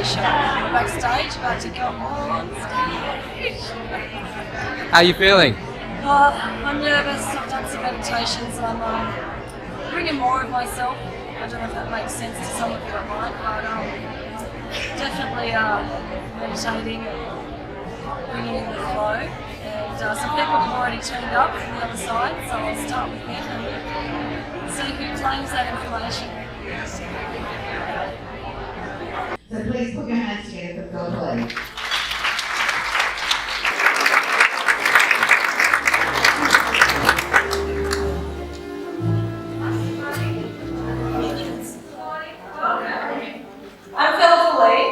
meditation. We're backstage, about to go on stage. How are you feeling? I'm nervous. I've done some meditations. I'm bringing more of myself. I don't know if that makes sense to some of you at mine, but definitely meditating, bringing in the flow. And some people have already turned up from the other side, so I'll start with them and see who claims that information. So please put your hands together for Philippa Lee. I'm Philippa Lee.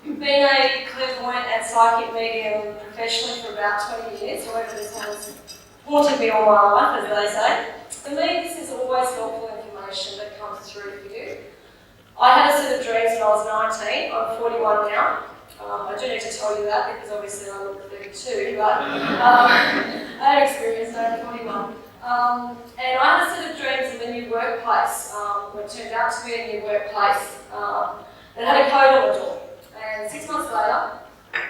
I've been a clairvoyant and psychic medium professionally for about 20 years. However, this has haunted me all my life, as they say. For me, this is always helpful information that comes through for you. I had a set of dreams when I was 19. I'm 41 now. I do need to tell you that because obviously I look 32, but I had experience at 41. And I had a set of dreams of a new workplace, what turned out to be a new workplace that had a code on the door. And 6 months later,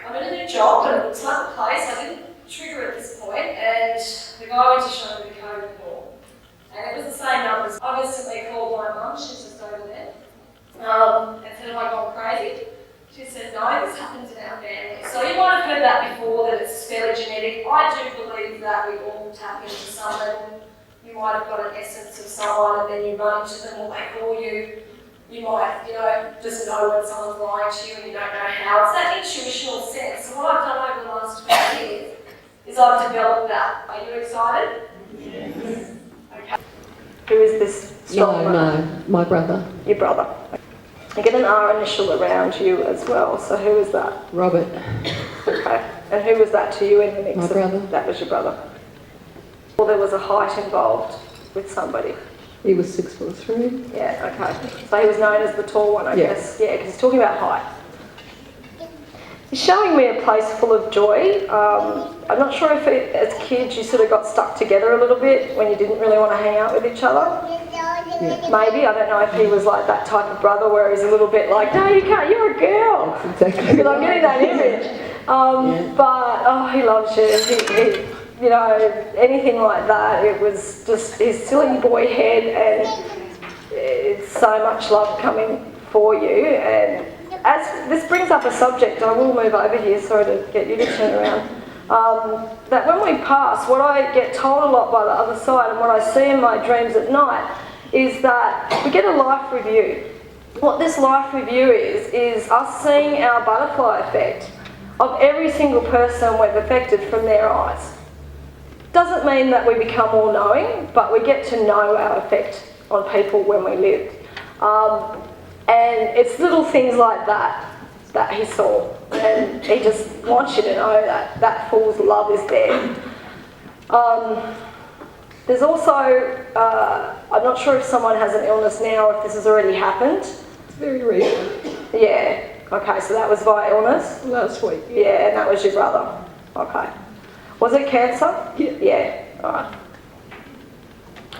I'm in a new job, but it looks like the place. I didn't trigger at this point, and the guy went to show me the code report. And it was the same numbers. I instantly called my mum, she's just over there, and said, have I gone crazy? She said, no, this happens in our family. So you might have heard that before, that it's fairly genetic. I do believe that we all tap into someone. You might have got an essence of someone and then you run into them or they call you. You might, just know when someone's lying to you and you don't know how. It's that intuitional sense. So what I've done over the last 20 years is I've developed that. Are you excited? Yes. Okay. Who is this strong one? No, my brother. Your brother. I get an R initial around you as well, so who is that? Robert. Okay, and who was that to you in the mix? My brother. That was your brother. Well, there was a height involved with somebody. He was 6'3". Yeah, okay. So he was known as the tall one, I guess. Yeah, because he's talking about height. He's showing me a place full of joy. I'm not sure if as kids you sort of got stuck together a little bit when you didn't really want to hang out with each other. Yeah. Maybe, I don't know if he was like that type of brother where he's a little bit like, no you can't, you're a girl. Exactly. Because I'm getting that image. But, he loves you. He anything like that, it was just his silly boy head, and it's so much love coming for you. And as this brings up a subject, I will move over here, sorry to get you to turn around, that when we pass, what I get told a lot by the other side and what I see in my dreams at night is that we get a life review. What this life review is us seeing our butterfly effect of every single person we've affected from their eyes. Doesn't mean that we become all-knowing, but we get to know our effect on people when we live. And it's little things like that he saw. And he just wants you to know that that fool's love is there. There's also, I'm not sure if someone has an illness now or if this has already happened. It's very recent. Yeah, okay, so that was via illness? Last week. Yeah, and that was your brother. Okay. Was it cancer? Yeah. Yeah, alright.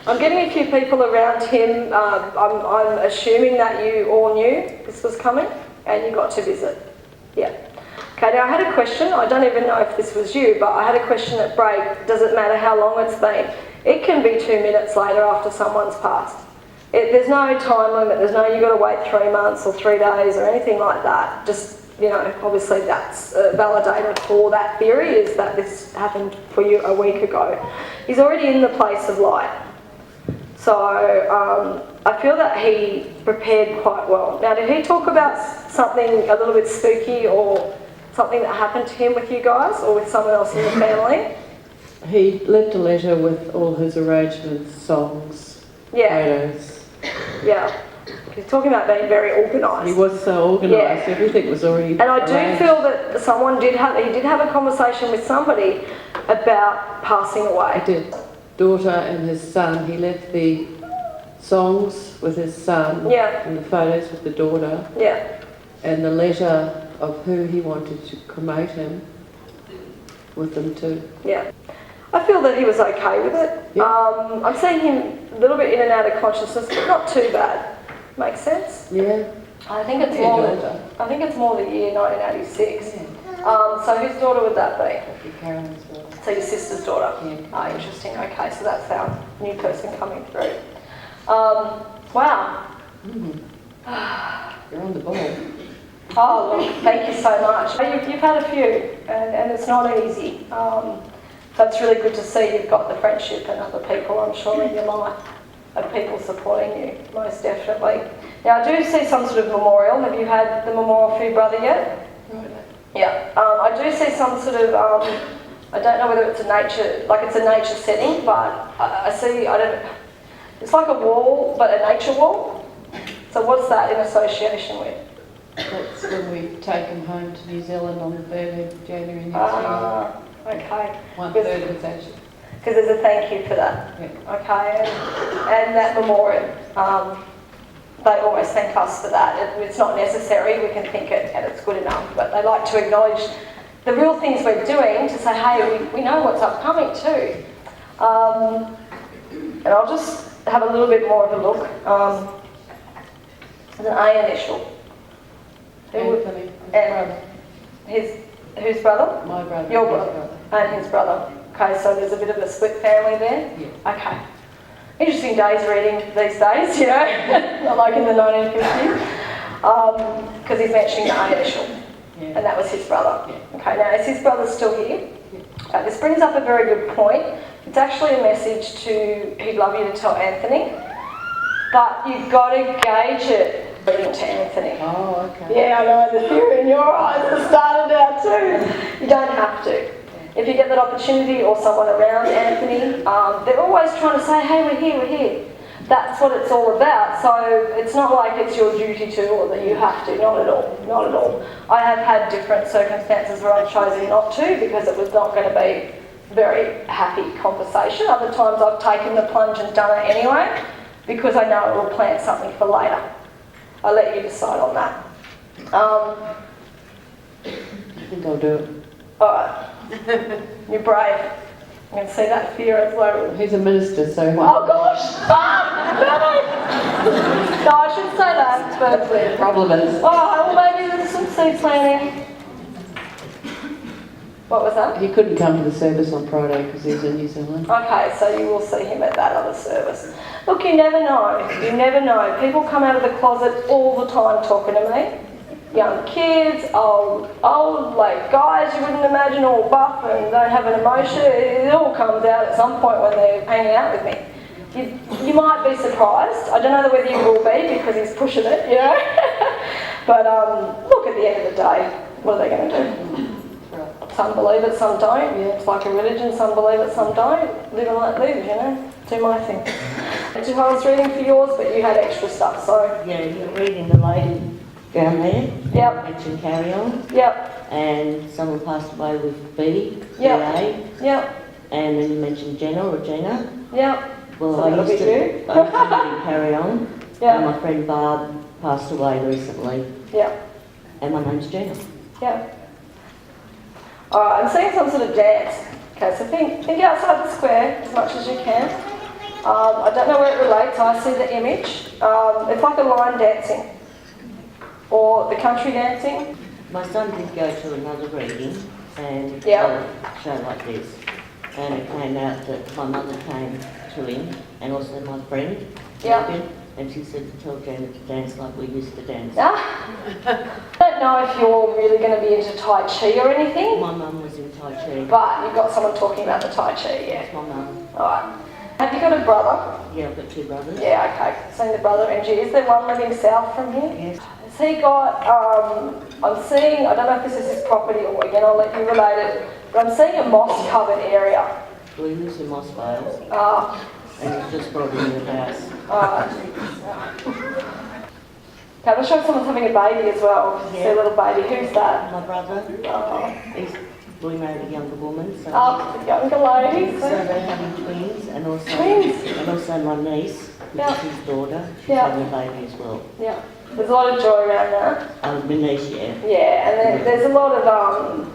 I'm getting a few people around him. I'm assuming that you all knew this was coming and you got to visit. Yeah. Okay, now I had a question. I don't even know if this was you, but I had a question at break. Does it matter how long it's been? It can be 2 minutes later after someone's passed. There's no time limit. There's no you've got to wait 3 months or 3 days or anything like that. Just, obviously that's validated for that theory, is that this happened for you a week ago. He's already in the place of light. So I feel that he prepared quite well. Now, did he talk about something a little bit spooky or something that happened to him with you guys or with someone else in the family? He left a letter with all his arrangements, songs, photos. Yeah. He's talking about being very organised. He was so organised, everything was already And I do arranged. feel that he did have a conversation with somebody about passing away. He did. Daughter and his son. He left the songs with his son and the photos with the daughter and the letter of who he wanted to cremate him with them too. Yeah. I feel that he was okay with it. Yeah. I'm seeing him a little bit in and out of consciousness, but not too bad. Makes sense? Yeah. I think it's Your more. daughter. I think it's more the year 1986. So whose daughter would that be? That'd be Carolyn's daughter. So your sister's daughter. Yeah. Oh, interesting. Okay, so that's our new person coming through. Wow. You're on the ball. Oh, look, thank you so much. You've had a few, and it's not easy. So it's really good to see you've got the friendship and other people, I'm sure, in your life, of people supporting you, most definitely. Now, I do see some sort of memorial. Have you had the memorial for your brother yet? Right. Yeah. I do see some sort of, I don't know whether it's a nature setting, but I see, it's like a wall, but a nature wall. So what's that in association with? That's when we take him home to New Zealand on the 3rd of January next Okay. year. 1/3 of his ashes. Because there's a thank you for that. Yeah. Okay, and that memorial, they always thank us for that. It's not necessary, we can think it and it's good enough, but they like to acknowledge the real things we're doing to say, hey, we know what's upcoming too. And I'll just have a little bit more of a look. There's an A initial. Anthony, his brother. Whose brother? My brother. Your his brother. And his brother. Okay, so there's a bit of a split family there? Yeah. Okay. Interesting days reading these days, you know, not like in the 1950s. Because he's mentioning the A initial. Yeah. And that was his brother. Yeah. Okay, now is his brother still here? Yeah. Okay, this brings up a very good point. It's actually a message he'd love you to tell Anthony, but you've got to gauge it reading to Anthony. Oh, okay. Yeah, I know, the fear in your eyes has started out too. You don't have to. If you get that opportunity or someone around Anthony, they're always trying to say, hey, we're here. That's what it's all about. So it's not like it's your duty to or that you have to, not at all. I have had different circumstances where I've chosen not to because it was not going to be a very happy conversation. Other times I've taken the plunge and done it anyway because I know it will plant something for later. I'll let you decide on that. I think I'll do it. Alright. You're brave. You can see that fear as well. He's a minister, so... Oh gosh! No, I should say that, but... The problem is... Oh, well maybe there's some seed planting. What was that? He couldn't come to the service on Friday because he's in New Zealand. Okay, so you will see him at that other service. Look, you never know. You never know. People come out of the closet all the time talking to me. Young kids, old like guys you wouldn't imagine, all buff and don't have an emotion. It all comes out at some point when they're hanging out with me. You might be surprised. I don't know whether you will be because he's pushing it, you know. But look, at the end of the day, what are they going to do? Some believe it, some don't. Yeah, it's like a religion. Some believe it, some don't. Live and let live, you know. Do my thing. I was reading for yours, but you had extra stuff, so. Yeah, you're reading the lady down there. Yep. Mentioned Carry On. Yep. And someone passed away with B. Yep. B.A. Yep. And then you mentioned Jenna or Gina. Yep. Well, So I that'll used be to you. Carry On. Yep. And my friend Barb passed away recently. Yep. And my name's Jenna. Yep. Alright, I'm seeing some sort of dance. Okay, so think outside the square as much as you can. I don't know where it relates, I see the image. It's like a line dancing. Or the country dancing. My son did go to another reading and Yeah. a show like this. And it came out that my mother came to him and also my friend. Yeah. Megan, and she said to tell Janet to dance like we used to dance. I don't know if you're really going to be into Tai Chi or anything, My mum was in Tai Chi. but you've got someone talking about the Tai Chi, yeah. That's my mum. Alright. Have you got a brother? Yeah, I've got two brothers. Yeah, okay. Seeing the brother energy. Is there one living south from here? Yes. Has he got, I'm seeing, I don't know if this is his property or again, I'll let you relate it, but I'm seeing a moss covered area. Well, he lives in Moss Vales and he's just brought in the house. Alright. Okay, I'm going to show someone's having a baby as well. Yeah. See a little baby. Who's that? My brother, we married a younger woman, so, Oh, the younger lady. so they're having twins and also my niece, which Yeah. is his daughter, she's Yeah. having a baby as well. Yeah. There's a lot of joy around that. My niece, yeah. Yeah, and there's a lot of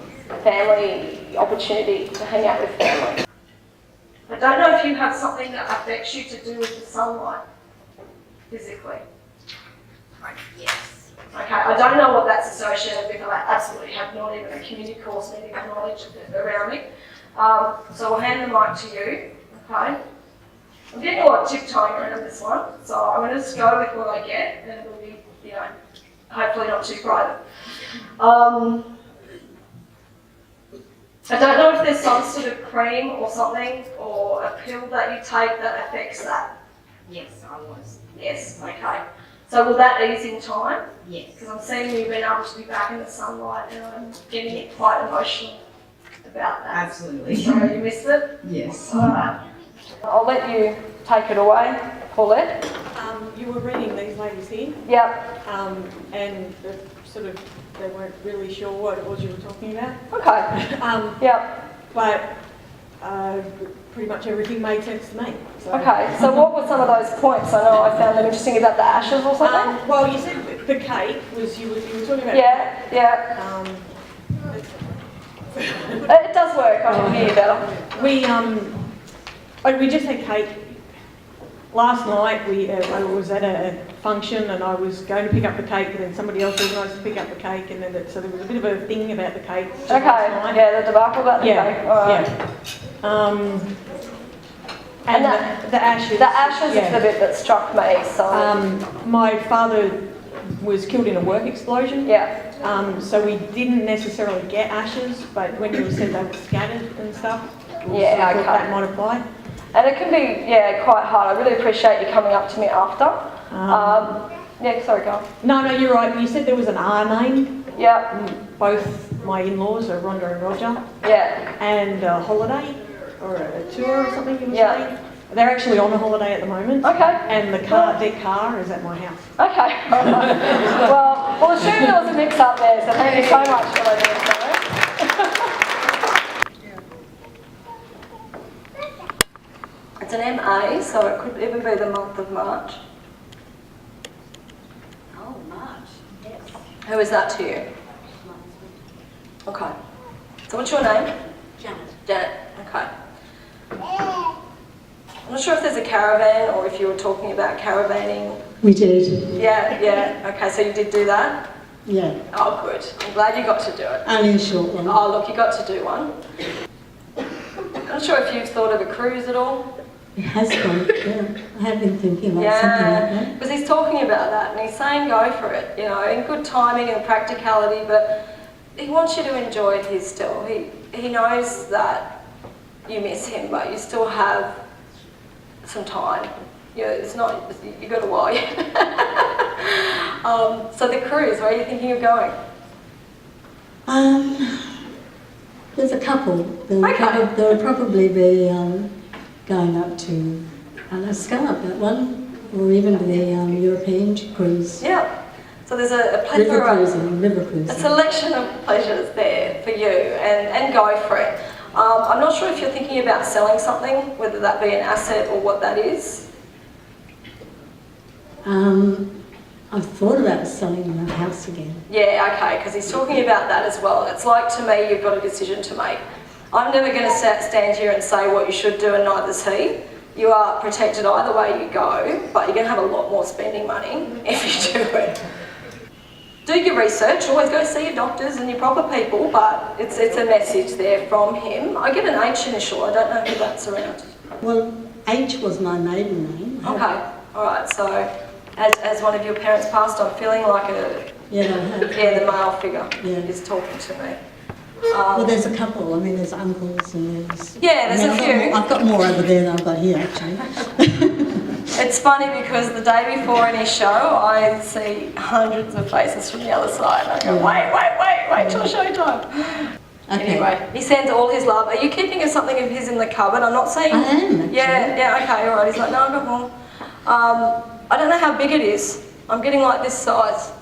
family opportunity to hang out with family. I don't know if you have something that affects you to do with the sunlight, physically. Right, yes. Okay, I don't know what that's associated with. I absolutely have not even a community course medical knowledge around me. So I'll hand the mic to you, okay? I'm getting a lot of tiptoeing around this one, so I'm going to just go with what I get, and it'll be, hopefully not too private. I don't know if there's some sort of cream or something, or a pill that you take that affects that. Yes, I was. Yes, okay. So will that ease in time? Yes. Because I'm seeing you being able to be back in the sunlight, and I'm getting quite emotional about that. Absolutely. So you missed it? Yes. Alright. I'll let you take it away, Paulette. You were reading these ladies here, Yep. and they weren't really sure what it was you were talking about. Okay. Yep. But pretty much everything made sense to me. So. Okay, so what were some of those points? I know I found them interesting about the ashes or something. Well, you said the cake was, you were talking about. Yeah. It does work, I can hear you better. We just had cake. Last night I was at a function and I was going to pick up the cake, and then somebody else organised to pick up the cake, and then so there was a bit of a thing about the cake. Okay, yeah, the debacle about the cake. All right. Yeah. And the ashes. The ashes is the bit that struck me. So. My father was killed in a work explosion. Yeah. So we didn't necessarily get ashes, but when you said they were scattered and stuff, yeah, so that might apply. And it can be, quite hard. I really appreciate you coming up to me after. Sorry, go on. No, you're right. You said there was an R name. Yeah. Both my in-laws are Rhonda and Roger. Yeah. And a holiday or a tour or something you were saying. They're actually on a holiday at the moment. Okay. And their car is at my house. Okay. All right. well, we'll assume there was a mix-up there. So thank you so much for letting us know. It's an MA, so it could even be the month of March. Oh, March, yes. Who is that to you? Okay. So what's your name? Janet. Janet. Okay. I'm not sure if there's a caravan or if you were talking about caravanning. We did. Yeah. Okay, so you did do that? Yeah. Oh, good. I'm glad you got to do it. Only a short one. Oh, look, you got to do one. I'm not sure if you've thought of a cruise at all. It has gone, yeah. I have been thinking about something like that. Because he's talking about that and he's saying go for it, in good timing and practicality, but he wants you to enjoy his still. He knows that you miss him, but you still have some time. It's not, you got a while yet. So the cruise, where are you thinking of going? There's a couple. There'll probably be going up to Alaska, that one, or even the European cruise. Yeah. So there's a plethora, river cruising. a selection of pleasures there for you, and go for it. I'm not sure if you're thinking about selling something, whether that be an asset or what that is. I've thought about selling the house again. Yeah, okay, because he's talking about that as well. It's like, to me, you've got a decision to make. I'm never going to stand here and say what you should do, and neither's he. You are protected either way you go, but you're going to have a lot more spending money if you do it. Do your research, always go see your doctors and your proper people, but it's a message there from him. I get an H initial, I don't know who that's around. Well, H was my maiden name. Okay, alright, so as one of your parents passed, I'm feeling like the male figure is talking to me. Well, there's a couple. I mean, there's uncles and there's... Yeah, there's a few. I've got more over there than I've got here, actually. It's funny because the day before any show, I see hundreds of faces from the other side. I go, wait till showtime. Okay. Anyway, he sends all his love. Are you keeping something of his in the cupboard? I'm not saying... I am, actually. Yeah, okay, all right. He's like, no, I've got more. I don't know how big it is. I'm getting like this size.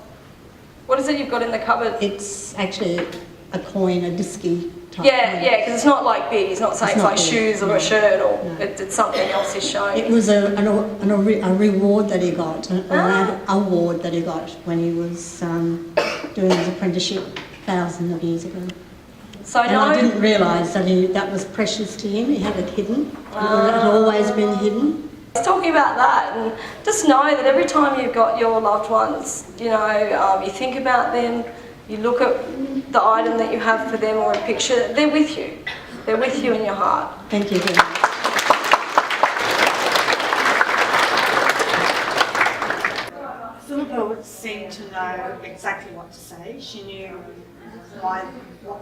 What is it you've got in the cupboard? It's actually a coin, a disky type. Yeah, because it's not like big. He's not saying it's like big. Shoes or a shirt or it's something else he's showing. It was a reward that he got, an award that he got when he was doing his apprenticeship thousands of years ago. So I didn't realise that was precious to him. He had it hidden. It had always been hidden. It's talking about that, and just know that every time you've got your loved ones, you know, you think about them, you look at the item that you have for them or a picture, they're with you. They're with you in your heart. Thank you very much. Philippa seemed to know exactly what to say. She knew what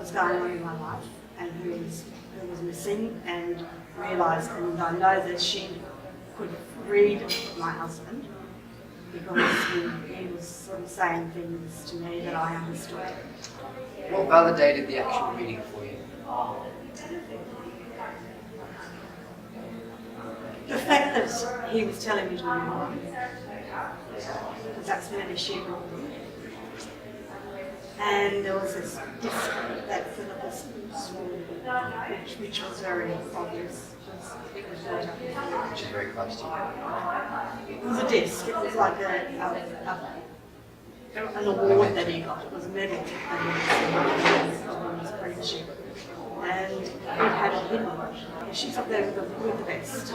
was going on in my life and who was missing, and realised, and I know that she could read my husband because he was sort of saying things to me that I understood. What validated the actual reading for you? The fact that he was telling me to move on, because that's really she brought me. And there was this disc that Philippa swore, which was very obvious. It was right up here. Which is very close to you. It was a disc. It was like an award that he got. It was a medal that he got his apprenticeship. And it had it hidden. She's up there with the best.